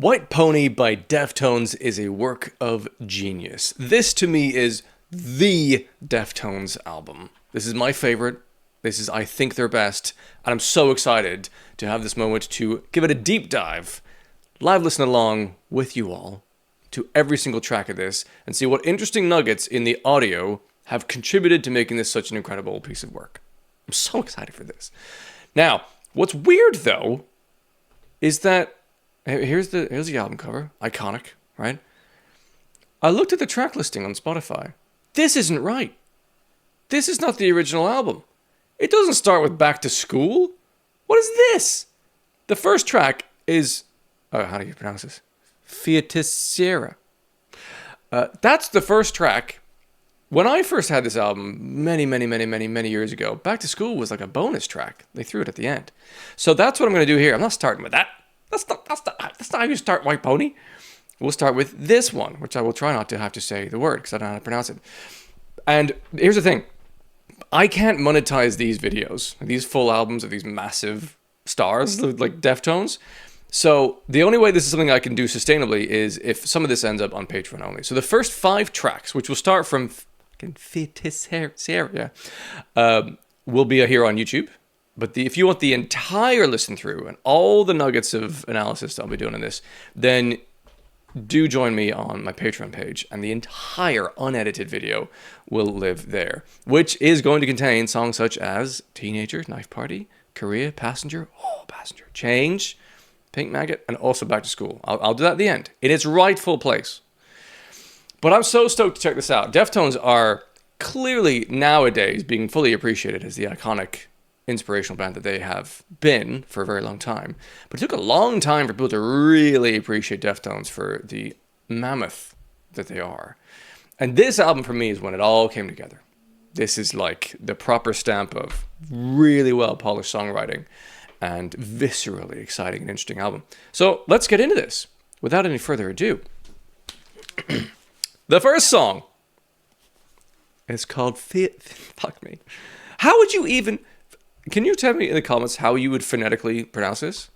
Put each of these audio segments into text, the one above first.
White Pony by Deftones is a work of genius. This, to me, is the Deftones album. This is my favorite. This is, I think, their best. And I'm so excited to have this moment to give it a deep dive, live listen along with you all to every single track of this and see what interesting nuggets in the audio have contributed to making this such an incredible piece of work. I'm so excited for this. Now, what's weird, though, is that here's the album cover. Iconic, right? I looked at the track listing on Spotify. This isn't right. This is not the original album. It doesn't start with Back to School. What is this? The first track is... how do you pronounce this? Feiticeira. That's the first track. When I first had this album many years ago, Back to School was like a bonus track. They threw it at the end. So that's what I'm going to do here. I'm not starting with that. That's not how you start White Pony. We'll start with this one, which I will try not to have to say the word because I don't know how to pronounce it. And here's the thing. I can't monetize these videos, these full albums of these massive stars like Deftones. So the only way this is something I can do sustainably is if some of this ends up on Patreon only. So the first 5 tracks, which will start from Feiticeira, will be here on YouTube. But if you want the entire listen through and all the nuggets of analysis I'll be doing in this, then do join me on my Patreon page, and the entire unedited video will live there, which is going to contain songs such as Teenager, Knife Party, Korea, Passenger, Change, Pink Maggot, and also Back to School. I'll do that at the end, in its rightful place. But I'm so stoked to check this out. Deftones are clearly nowadays being fully appreciated as the iconic inspirational band that they have been for a very long time. But it took a long time for people to really appreciate Deftones for the mammoth that they are. And this album for me is when it all came together. This is like the proper stamp of really well polished songwriting and viscerally exciting and interesting album. So let's get into this without any further ado. The first song is called Fuck Me. How would you even... Can you tell me in the comments how you would phonetically pronounce this?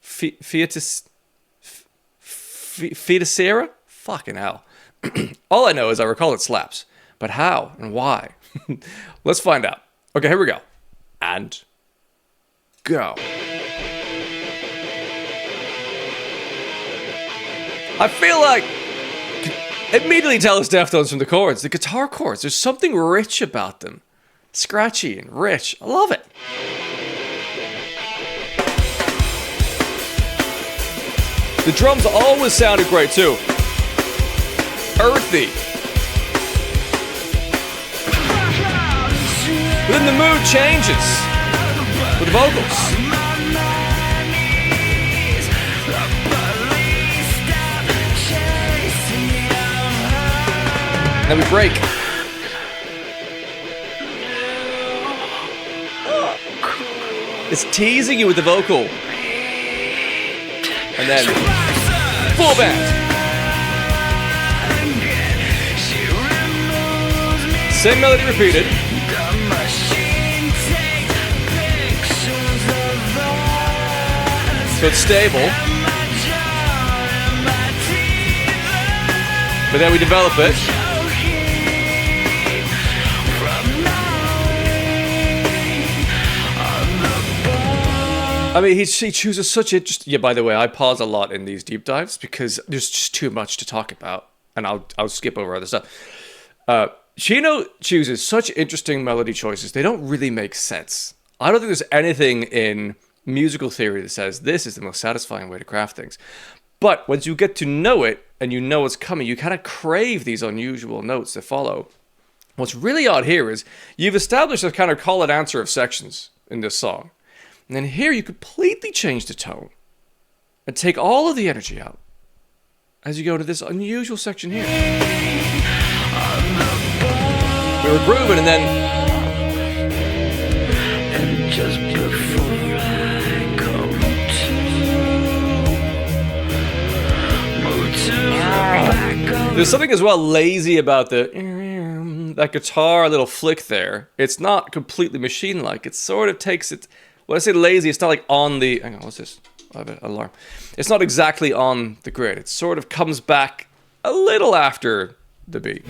Feiticeira? Fucking hell. All I know is I recall it slaps. But how and why? Let's find out. Okay, here we go. And go. I feel like... Immediately tell us Deftones from the chords. The guitar chords. There's something rich about them. Scratchy and rich. I love it. The drums always sounded great too. Earthy. But then the mood changes with the vocals. Then we break. It's teasing you with the vocal. And then full band. Same melody repeated. So it's stable. But then we develop it. I mean, he chooses such interesting... Yeah, by the way, I pause a lot in these deep dives because there's just too much to talk about. And I'll skip over other stuff. Chino chooses such interesting melody choices. They don't really make sense. I don't think there's anything in musical theory that says this is the most satisfying way to craft things. But once you get to know it and you know what's coming, you kind of crave these unusual notes that follow. What's really odd here is you've established a kind of call and answer of sections in this song. And then here you completely change the tone and take all of the energy out as you go to this unusual section here. We were grooving and then... And just before I come to there's something as well lazy about that guitar little flick there. It's not completely machine-like. It sort of takes it... When I say lazy, it's not like on the... Hang on, what's this? I have an alarm. It's not exactly on the grid. It sort of comes back a little after the beat.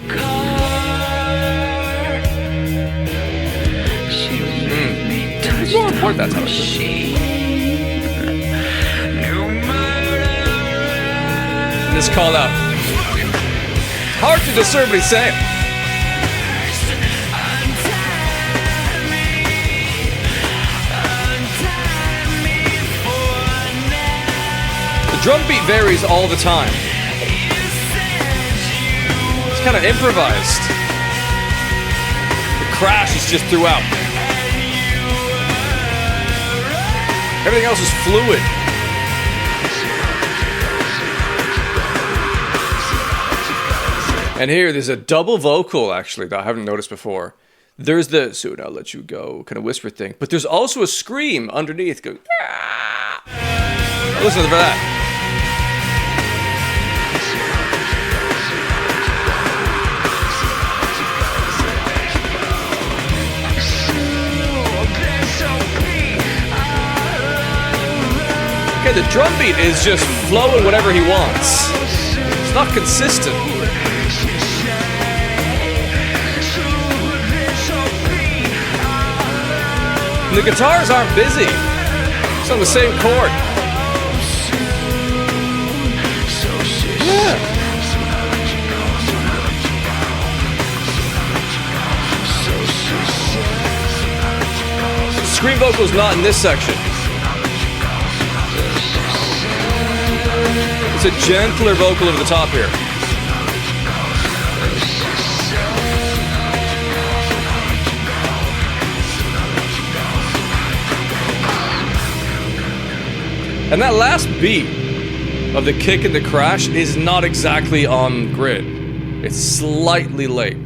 It's more important, that's how it's and this call out. Hard to discern what he's saying. The drum beat varies all the time. It's kind of improvised. The crash is just throughout. Everything else is fluid. And here, there's a double vocal, actually, that I haven't noticed before. There's the "soon I'll let you go" kind of whisper thing. But there's also a scream underneath going, "Ah!" Listen to that. Okay, the drum beat is just flowing whatever he wants. It's not consistent. And the guitars aren't busy. It's on the same chord. Yeah. Scream vocals not in this section. It's a gentler vocal over the top here. And that last beat of the kick and the crash is not exactly on grid. It's slightly late.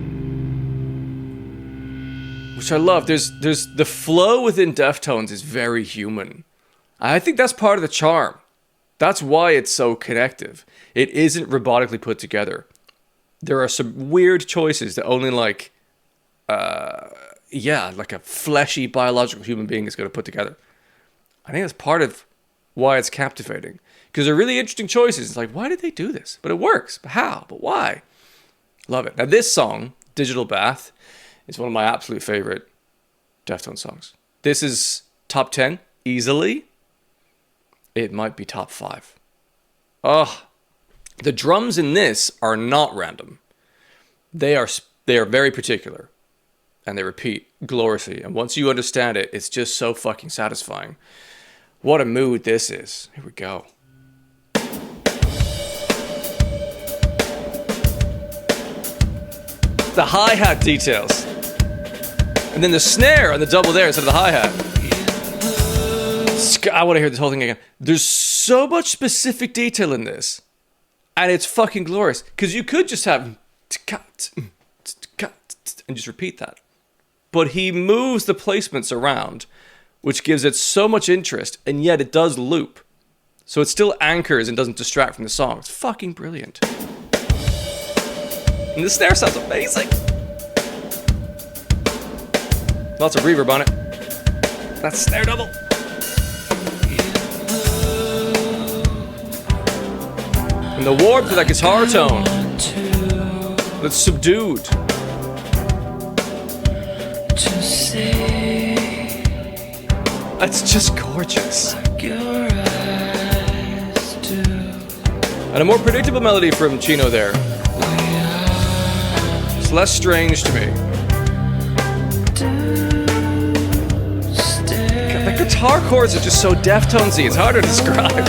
Which I love. There's the flow within Deftones is very human. I think that's part of the charm. That's why it's so connective. It isn't robotically put together. There are some weird choices that only like a fleshy biological human being is going to put together. I think that's part of why it's captivating. Because they're really interesting choices. It's like, why did they do this? But it works. But how? But why? Love it. Now this song, Digital Bath, is one of my absolute favorite Deftones songs. This is top 10, easily. It might be top 5. Oh, the drums in this are not random. They are very particular. And they repeat gloriously. And once you understand it, it's just so fucking satisfying. What a mood this is. Here we go. The hi-hat details. And then the snare on the double there instead of the hi-hat. I want to hear this whole thing again. There's so much specific detail in this. And it's fucking glorious. Because you could just have and just repeat that. But he moves the placements around, which gives it so much interest, and yet it does loop. So it still anchors and doesn't distract from the song. It's fucking brilliant. And the snare sounds amazing. Lots of reverb on it. That's snare double. And the warmth of that guitar tone. That's subdued. That's just gorgeous. And a more predictable melody from Chino there. It's less strange to me. God, the guitar chords are just so Deftonesy, it's hard to describe.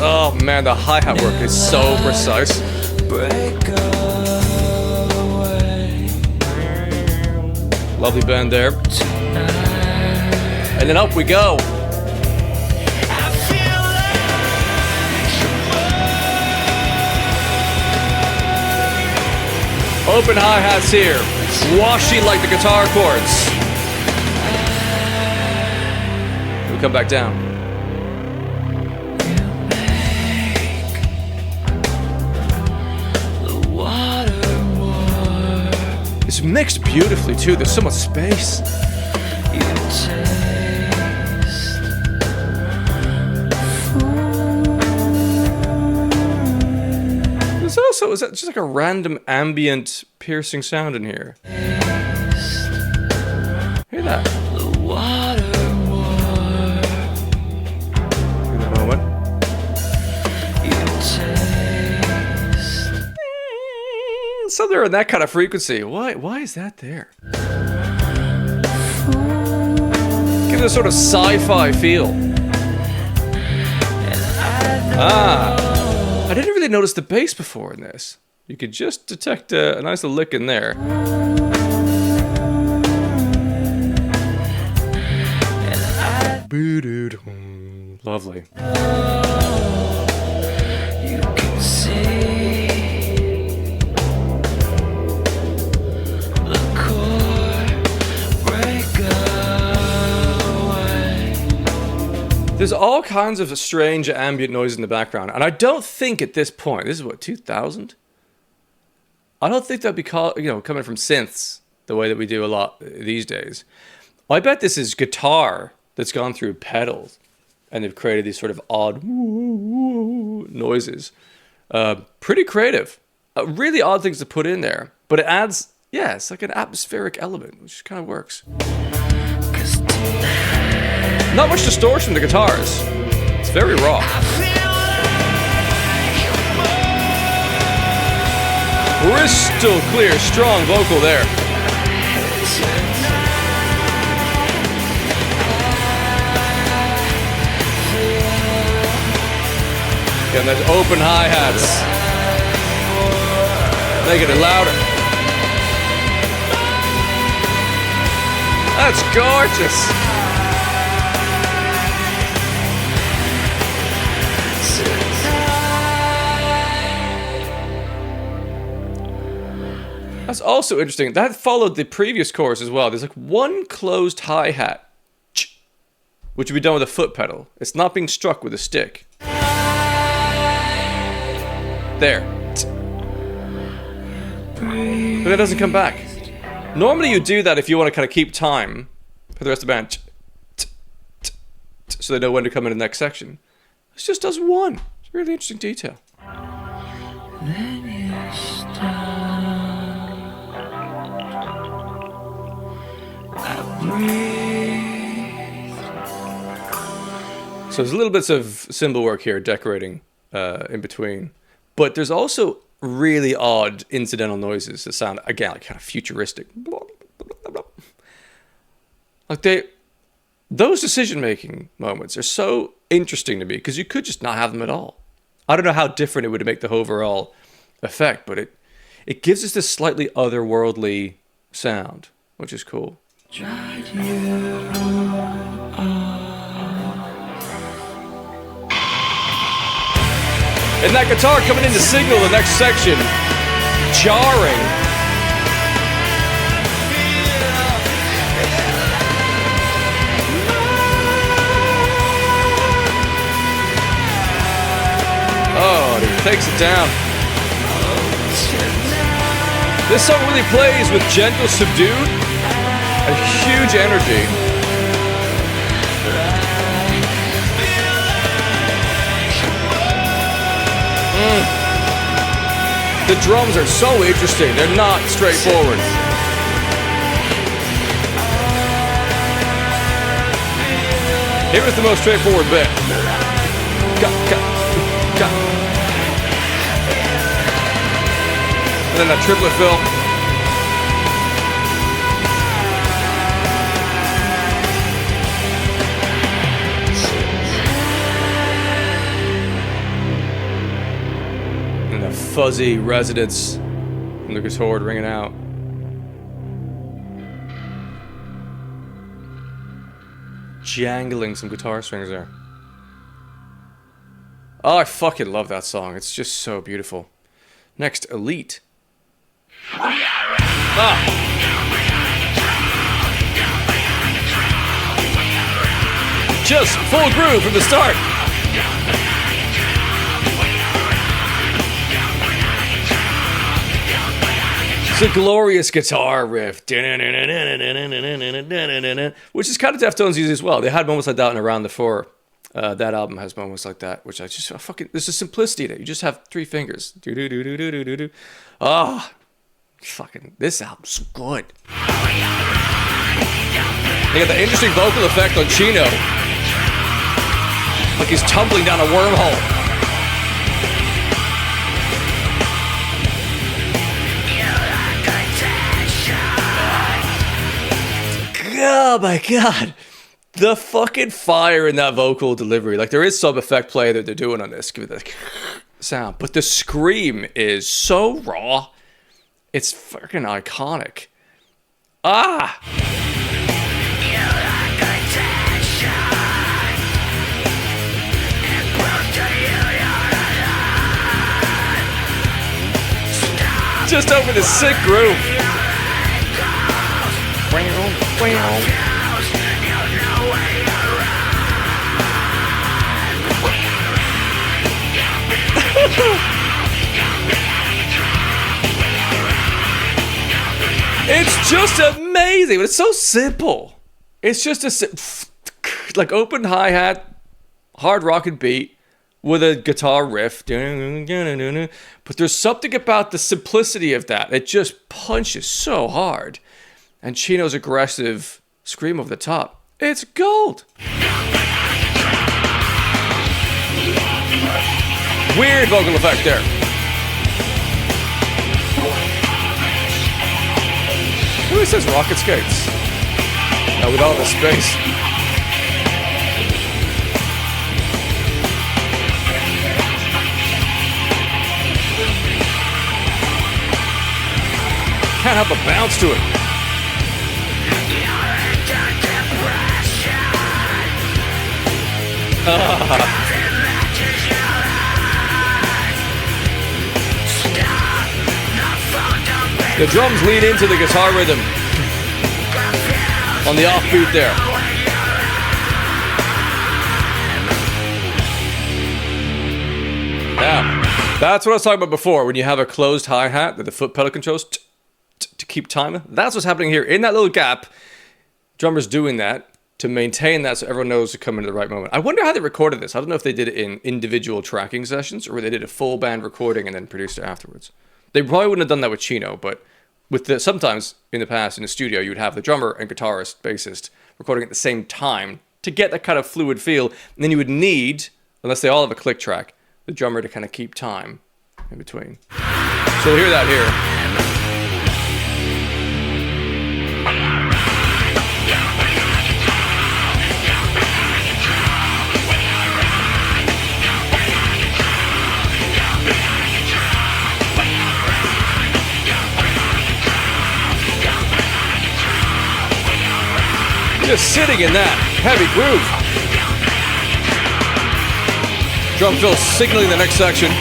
Oh man, the hi-hat work is so precise. Lovely bend there. And then up we go. Open hi-hats here. Washy like the guitar chords. We come back down. It's It's mixed beautifully too. There's so much space. There's also, is that just like a random ambient piercing sound in here? Hear that? In a moment. Something in that kind of frequency. Why is that there? Gives it a sort of sci-fi feel. I didn't really notice the bass before in this. You could just detect a nice little lick in there. Lovely. You can see the chord break away. There's all kinds of strange ambient noise in the background, and I don't think at this point, this is what, 2000? I don't think that'd be coming from synths the way that we do a lot these days. I bet this is guitar that's gone through pedals, and they've created these sort of odd noises. Pretty creative. Really odd things to put in there, but it adds, it's like an atmospheric element, which kind of works. Not much distortion in the guitars. It's very raw. Crystal clear, strong vocal there. Getting those open hi-hats. Making it louder. That's gorgeous. That's also interesting. That followed the previous chorus as well. There's like one closed hi-hat, which would be done with a foot pedal. It's not being struck with a stick. There. But it doesn't come back. Normally you do that if you want to kind of keep time for the rest of the band. So they know when to come in the next section. This just does one. It's a really interesting detail. Then you stop. So there's little bits of cymbal work here, decorating in between. But there's also really odd incidental noises that sound, again, like kind of futuristic. Like those decision-making moments are so interesting to me because you could just not have them at all. I don't know how different it would make the overall effect, but it gives us this slightly otherworldly sound, which is cool. And that guitar coming in to signal the next section, jarring. Oh, he takes it down. This song really plays with gentle, subdued, and huge energy. The drums are so interesting. They're not straightforward. Here is the most straightforward bit. And then that triplet fill. Fuzzy resonance from the guitar ringing out. Jangling some guitar strings there. Oh, I fucking love that song. It's just so beautiful. Next, Elite. Just full groove from the start. It's a glorious guitar riff, which is kind of Deftones easy as well. They had moments like that in Around the Four. That album has moments like that, which I just fucking. There's a simplicity to it. You just have 3 fingers. Do do do do do do do do. Ah, fucking. This album's good. They got the interesting vocal effect on Chino, like he's tumbling down a wormhole. Oh my god, the fucking fire in that vocal delivery. Like, there is some effect play that they're doing on this, give it that sound, but the scream is so raw. It's fucking iconic. Ah. Just over the sick groove. It's just amazing, but it's so simple. It's just a like open hi-hat, hard rockin' beat with a guitar riff. But there's something about the simplicity of that. It just punches so hard. And Chino's aggressive scream over the top. It's gold. Weird vocal effect there. Who says rocket skates? Now with all the space. Can't help but bounce to it. The drums lead into the guitar rhythm on the offbeat there. Yeah, that's what I was talking about before. When you have a closed hi-hat that the foot pedal controls to keep time, that's what's happening here. In that little gap, drummer's doing that to maintain that so everyone knows to come into the right moment. I wonder how they recorded this. I don't know if they did it in individual tracking sessions or they did a full band recording and then produced it afterwards. They probably wouldn't have done that with Chino, but with the sometimes in the past in the studio you would have the drummer and guitarist, bassist recording at the same time to get that kind of fluid feel, and then you would need, unless they all have a click track, the drummer to kind of keep time in between. So we'll hear that here. Just sitting in that heavy groove. Drum fill signaling the next section.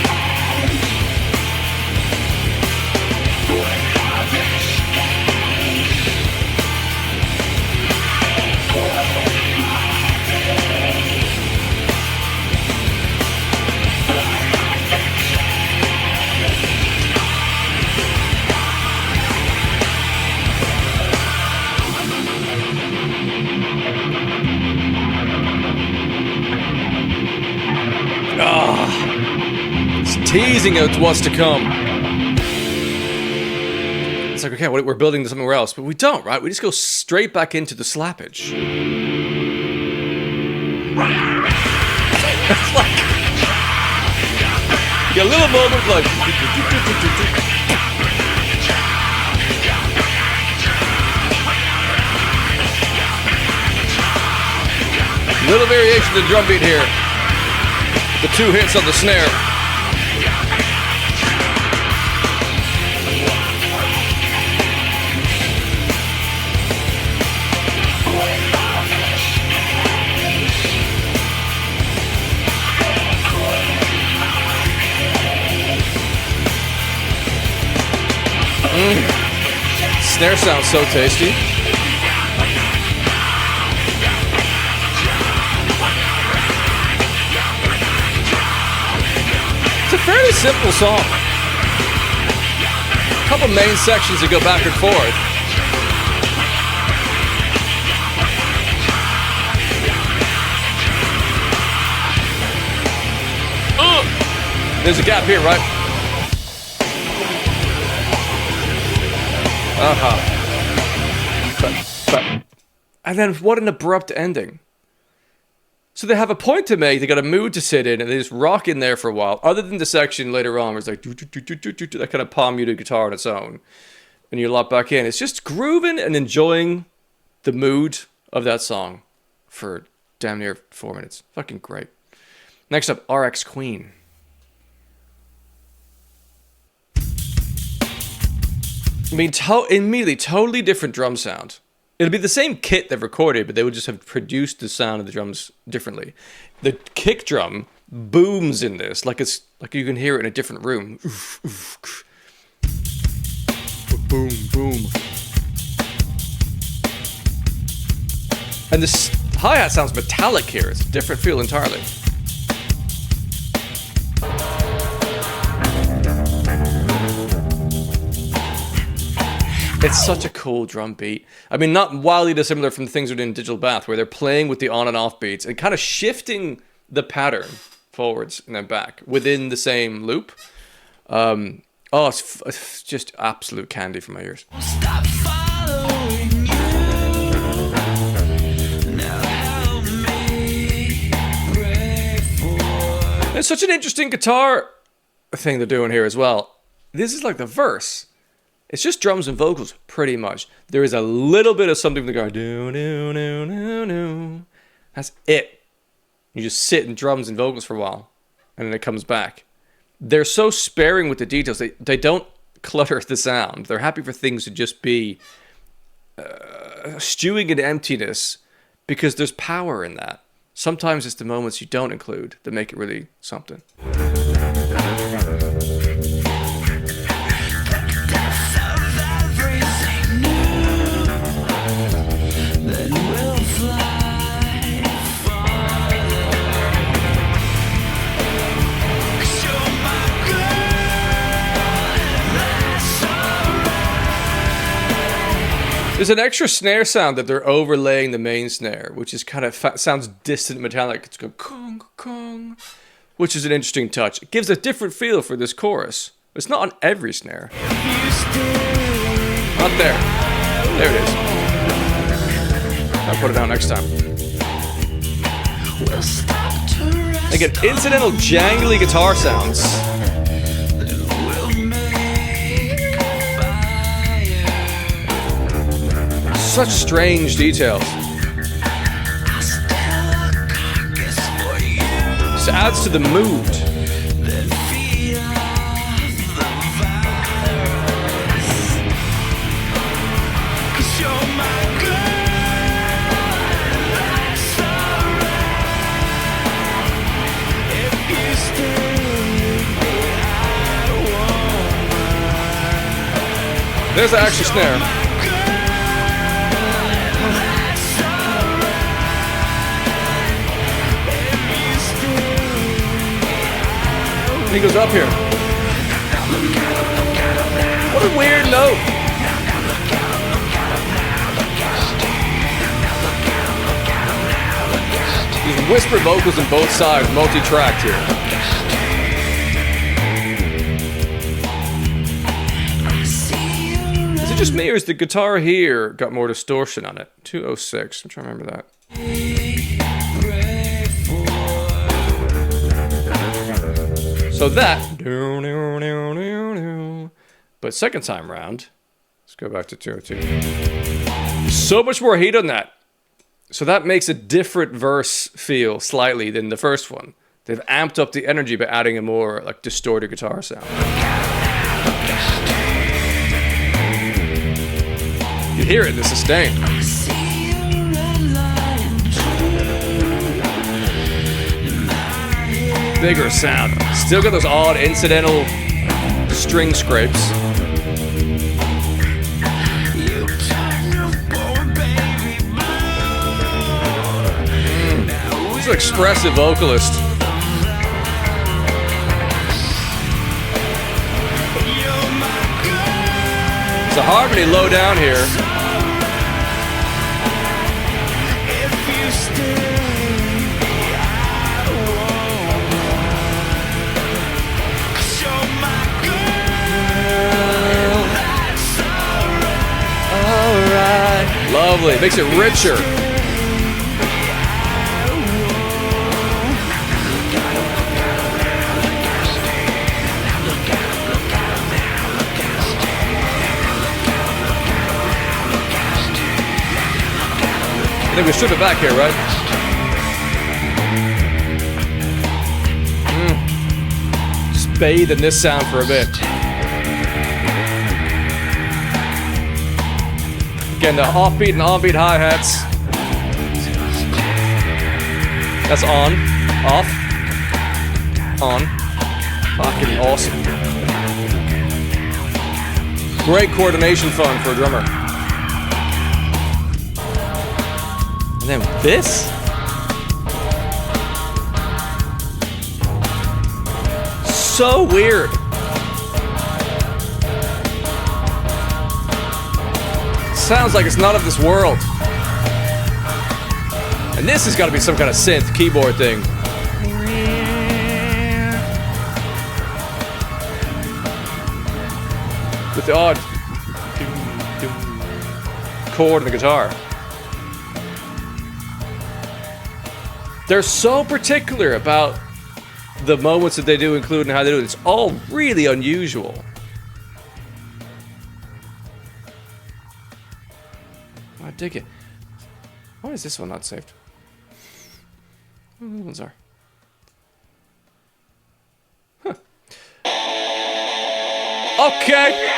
Teasing out what's to come. It's like, okay, we're building to somewhere else, but we don't, right? We just go straight back into the slappage. It's like a little moment like little variation of the drum beat here. The 2 hits on the snare. Snare sounds so tasty. It's a fairly simple song. couple main sections that go back and forth. There's a gap here, right? And then what an abrupt ending. So they have a point to make, they got a mood to sit in, and they just rock in there for a while. Other than the section later on where it's like that kind of palm muted guitar on its own. And you lock back in. It's just grooving and enjoying the mood of that song for damn near 4 minutes. Fucking great. Next up, RX Queen. I mean, immediately, totally different drum sound. It'll be the same kit they've recorded, but they would just have produced the sound of the drums differently. The kick drum booms in this, like you can hear it in a different room. Boom, boom. And this hi-hat sounds metallic here. It's a different feel entirely. It's such a cool drum beat. I mean, not wildly dissimilar from the things we did in Digital Bath, where they're playing with the on and off beats and kind of shifting the pattern forwards and then back within the same loop. It's just absolute candy for my ears. Stop following you. Now help me pray for. It's such an interesting guitar thing they're doing here as well. This is like the verse. It's just drums and vocals, pretty much. There is a little bit of something that goes do do do do do. That's it. You just sit in drums and vocals for a while, and then it comes back. They're so sparing with the details. They don't clutter the sound. They're happy for things to just be stewing in emptiness because there's power in that. Sometimes it's the moments you don't include that make it really something. There's an extra snare sound that they're overlaying the main snare, which is kind of sounds distant metallic. It's going kong, kong, which is an interesting touch. It gives a different feel for this chorus. It's not on every snare. Not there. There it is. I'll put it down next time. Again, incidental jangly guitar sounds. Such strange details. Just adds to the mood. There's the extra snare. He goes up here. What a weird note. These whispered vocals on both sides, multi-tracked here. Is it just me or is the guitar here got more distortion on it? 206, I'm trying to remember that. So that, but second time round, let's go back to 202. So much more heat on that. So that makes a different verse feel slightly than the first one. They've amped up the energy by adding a more like distorted guitar sound. You hear it in the sustain. Bigger sound. Still got those odd incidental string scrapes. He's an expressive vocalist. It's a harmony low down here. If you stay, I won't show my girl that's alright. Alright. Lovely. Makes it richer. I think we strip it back here, right? Just bathe in this sound for a bit. Again, the offbeat and on-beat hi-hats. That's on, off, on. Fucking awesome. Great coordination fun for a drummer. And then this? So weird. Sounds like it's not of this world. And this has got to be some kind of synth keyboard thing. With the odd chord in the guitar. They're so particular about the moments that they do include and how they do it. It's all really unusual. I dig it. Why is this one not saved? Oh, those ones are. Huh. Okay.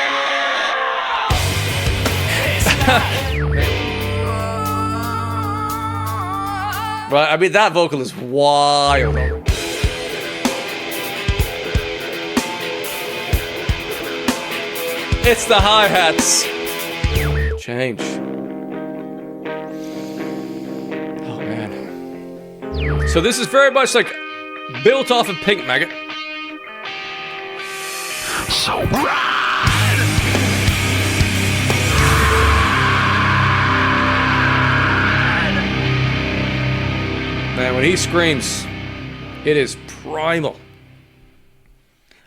Right, I mean, that vocal is wild. It's the hi-hats. Change. Oh, man. So this is very much like built off of Pink Maggot. So ride. Man, when he screams, it is primal.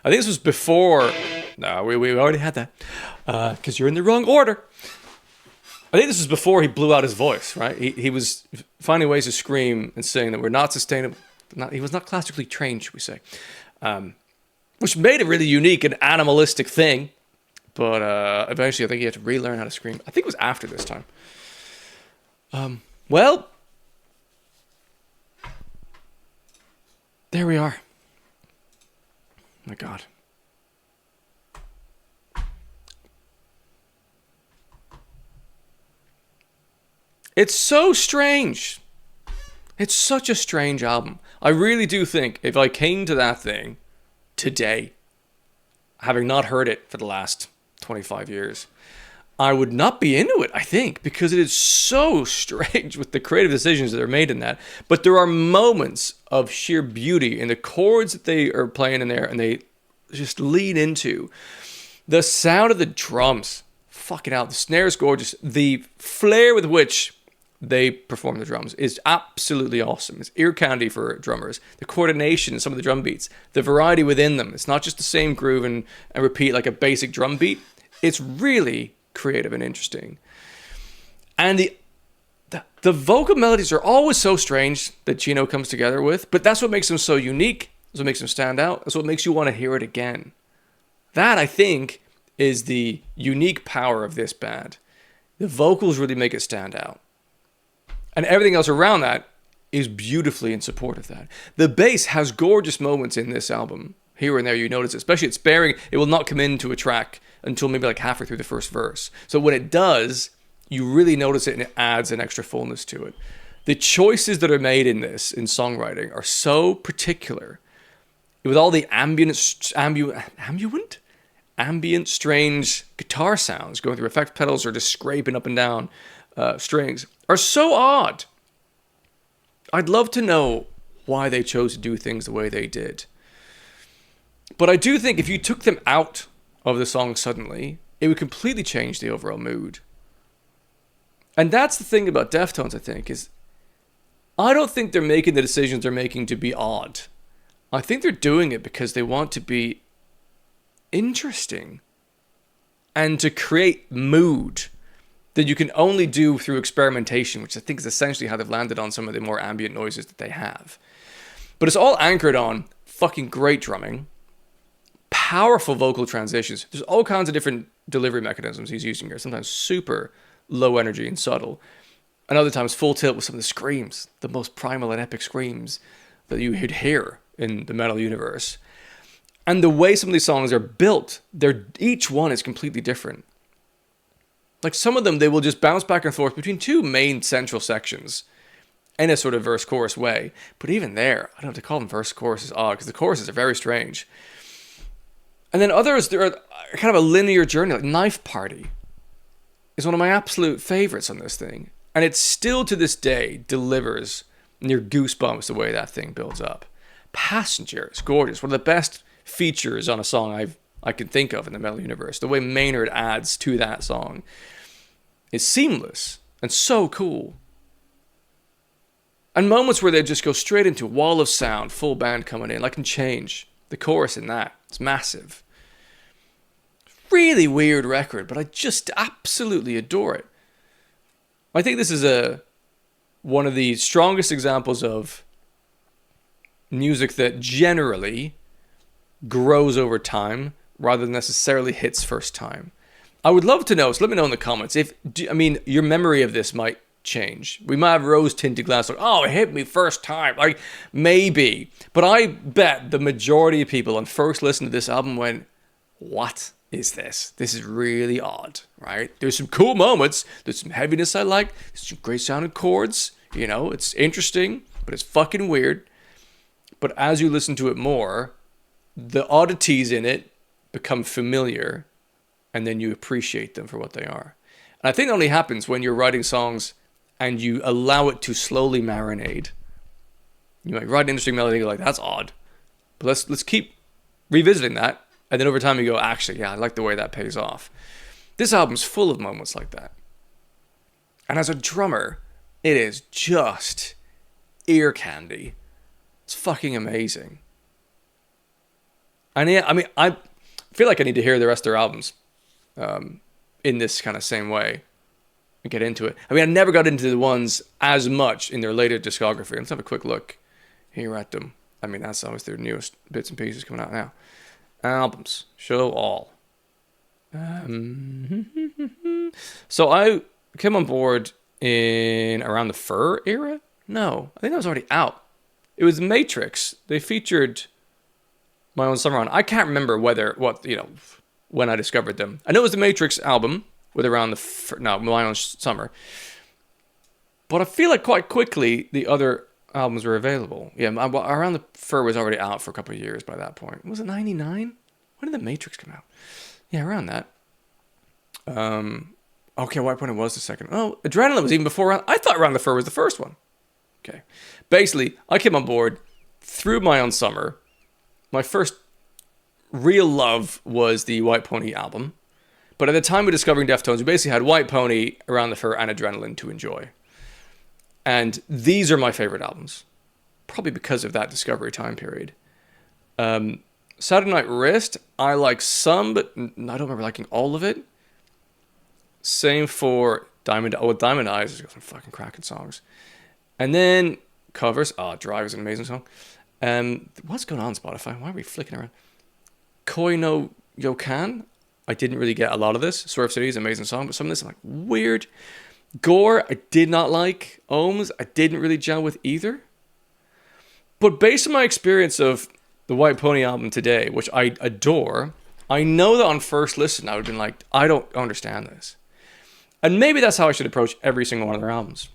I think this was before... No, we already had that. Because you're in the wrong order. I think this was before he blew out his voice, right? He was finding ways to scream and sing that were not sustainable. He was not classically trained, should we say. Which made it really unique and animalistic thing. But eventually I think he had to relearn how to scream. I think it was after this time. Well... There we are. My God. It's so strange. It's such a strange album. I really do think if I came to that thing today, having not heard it for the last 25 years, I would not be into it, I think, because it is so strange with the creative decisions that are made in that. But there are moments of sheer beauty in the chords that they are playing in there, and they just lean into. The sound of the drums, fucking out. The snare is gorgeous. The flair with which they perform the drums is absolutely awesome. It's ear candy for drummers. The coordination, some of the drum beats, the variety within them. It's not just the same groove and repeat like a basic drum beat. It's really creative and interesting. And the vocal melodies are always so strange that Gino comes together with, but that's what makes them so unique. That's what makes them stand out. That's what makes you want to hear it again. That, I think, is the unique power of this band. The vocals really make it stand out. And everything else around that is beautifully in support of that. The bass has gorgeous moments in this album. Here and there you notice it, especially it's sparing. It will not come into a track until maybe like halfway through the first verse. So when it does, you really notice it and it adds an extra fullness to it. The choices that are made in this, in songwriting, are so particular. With all the ambient, strange guitar sounds going through effect pedals or just scraping up and down strings, are so odd. I'd love to know why they chose to do things the way they did. But I do think if you took them out of the song suddenly, it would completely change the overall mood. And that's the thing about Deftones, I think, is I don't think they're making the decisions they're making to be odd. I think they're doing it because they want to be interesting and to create mood that you can only do through experimentation, which I think is essentially how they've landed on some of the more ambient noises that they have. But it's all anchored on fucking great drumming, powerful vocal transitions. There's all kinds of different delivery mechanisms he's using here, sometimes super low energy and subtle, and other times full tilt with some of the screams, the most primal and epic screams that you would hear in the metal universe. And the way some of these songs are built, each one is completely different. Like some of them, they will just bounce back and forth between two main central sections in a sort of verse-chorus way. But even there, I don't have to call them verse-choruses odd, because the choruses are very strange. And then others, they're kind of a linear journey, like Knife Party is one of my absolute favorites on this thing. And it still to this day delivers near goosebumps the way that thing builds up. Passenger is gorgeous. One of the best features on a song I can think of in the metal universe. The way Maynard adds to that song is seamless and so cool. And moments where they just go straight into wall of sound, full band coming in, like in Change. The chorus in that, it's massive. Really weird record, but I just absolutely adore it. I think this is one of the strongest examples of music that generally grows over time rather than necessarily hits first time. I would love to know, so let me know in the comments, your memory of this might change. We might have rose-tinted glass, like, oh, it hit me first time. Like, maybe. But I bet the majority of people on first listen to this album went, what is this? This is really odd, right? There's some cool moments. There's some heaviness I like. There's some great sounding chords. You know, it's interesting, but it's fucking weird. But as you listen to it more, the oddities in it become familiar, and then you appreciate them for what they are. And I think that only happens when you're writing songs and you allow it to slowly marinate. You might write an interesting melody, you're like, that's odd. But let's keep revisiting that. And then over time you go, actually, yeah, I like the way that pays off. This album's full of moments like that. And as a drummer, it is just ear candy. It's fucking amazing. And yeah, I mean, I feel like I need to hear the rest of their albums in this kind of same way and get into it. I mean, I never got into the ones as much in their later discography. Let's have a quick look here at them. I mean, that's always their newest bits and pieces coming out now. Albums. Show all. So I came on board in around the Fur era? No, I think that was already out. It was Matrix. They featured My Own Summer on. I can't remember when I discovered them. I know it was the Matrix album with around My Own Summer. But I feel like quite quickly the other albums were available. Yeah, Around the Fur was already out for a couple of years by that point. Was it 99? When did the Matrix come out? Yeah, around that. Okay, White Pony was the second. Oh, Adrenaline was even before. I thought Around the Fur was the first one. Okay. Basically, I came on board through My Own Summer. My first real love was the White Pony album. But at the time of discovering Deftones, we basically had White Pony, Around the Fur, and Adrenaline to enjoy. And these are my favorite albums. Probably because of that discovery time period. Saturday Night Wrist, I like some, but I don't remember liking all of it. Same for Diamond Eyes has got some fucking cracking songs. And then covers. Drive is an amazing song. What's going on Spotify? Why are we flicking around? Koi no Yokan. I didn't really get a lot of this. Swerve City is an amazing song, but some of this I'm like, weird. Gore, I did not like. Ohms, I didn't really gel with either. But based on my experience of the White Pony album today, which I adore, I know that on first listen I would have been like, I don't understand this. And maybe that's how I should approach every single one of their albums.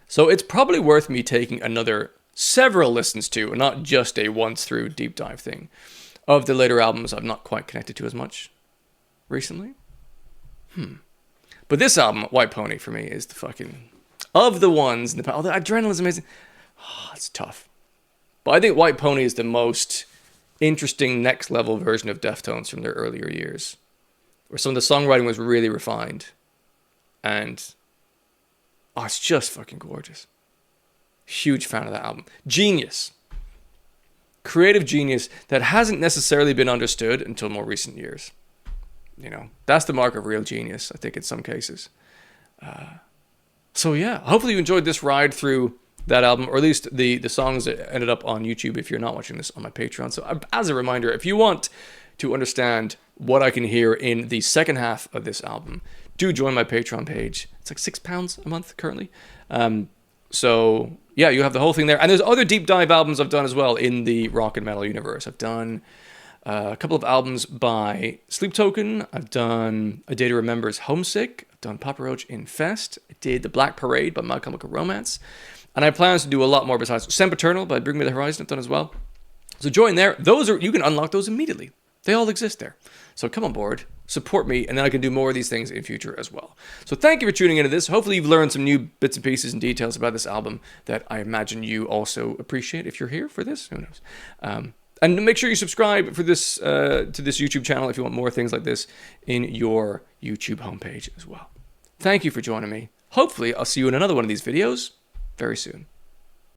So it's probably worth me taking another several listens to, and not just a once through deep dive thing, of the later albums I've not quite connected to as much recently. But this album, White Pony, for me, is the fucking... Of the ones... The Adrenaline is amazing. It's tough. But I think White Pony is the most interesting next level version of Deftones from their earlier years. where some of the songwriting was really refined. And, oh, it's just fucking gorgeous. Huge fan of that album. Genius. Creative genius that hasn't necessarily been understood until more recent years. You know, that's the mark of real genius, I think, in some cases. So yeah, hopefully you enjoyed this ride through that album, or at least the songs that ended up on YouTube if you're not watching this on my Patreon. So as a reminder, if you want to understand what I can hear in the second half of this album, do join my Patreon page. It's like £6 a month currently. So yeah, you have the whole thing there. And there's other deep dive albums I've done as well in the rock and metal universe. I've done a couple of albums by Sleep Token. I've done A Day to Remember's Homesick. I've done Papa Roach Infest. I did The Black Parade by My Chemical Romance. And I have plans to do a lot more besides Sempiternal by Bring Me the Horizon. I've done as well. So join there. You can unlock those immediately. They all exist there. So come on board, support me, and then I can do more of these things in future as well. So thank you for tuning into this. Hopefully you've learned some new bits and pieces and details about this album that I imagine you also appreciate if you're here for this. Who knows? And make sure you subscribe for this to this YouTube channel if you want more things like this in your YouTube homepage as well. Thank you for joining me. Hopefully I'll see you in another one of these videos very soon.